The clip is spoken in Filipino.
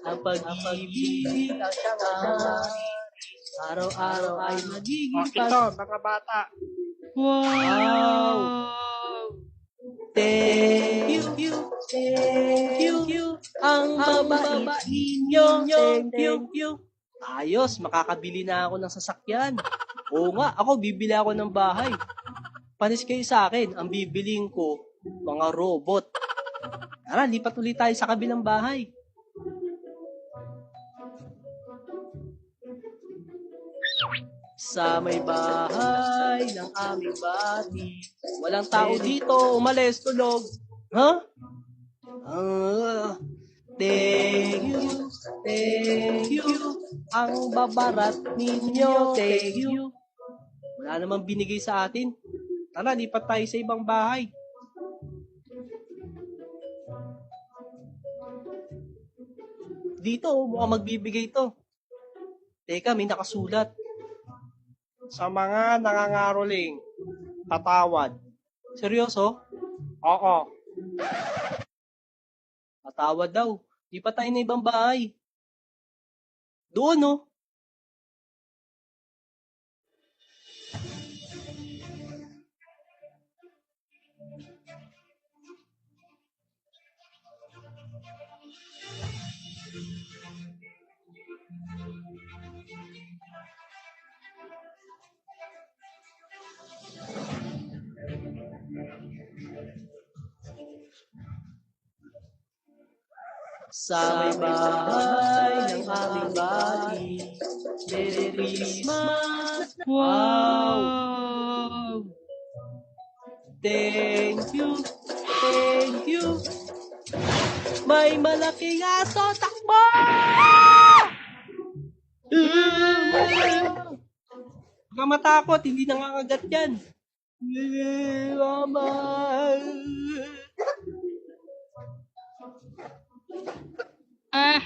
ang pag-ibig ang siyang hari. Araw-araw ay magiging Ito, mga bata. Wow! Thank you, ang babait ninyo. Thank you. Ayos, makakabili na ako ng sasakyan. Oo nga, ako bibili ako ng bahay. Panis kayo sa akin, ang bibiling ko, mga robot. Tara, lipat ulit tayo sa kabilang bahay. Sa may bahay ng aming bati, walang tao dito, umalis, tulog. Ha? Thank you, ang babarat ninyo, thank you. Wala namang binigay sa atin. Tara, lipat tayo sa ibang bahay. Dito, mukhang magbibigay to. Teka, may nakasulat. Sa mga nangangaroling, patawad. Seryoso? Oo. Patawad daw. Di pa tayo na ibang bahay. Doon, no? Sa may bahay ng aming bati, Merry Christmas! Wow! Thank you! May malaking aso, takbo! Huwag ka matakot, hindi nangangagat yan. Mama! Ah,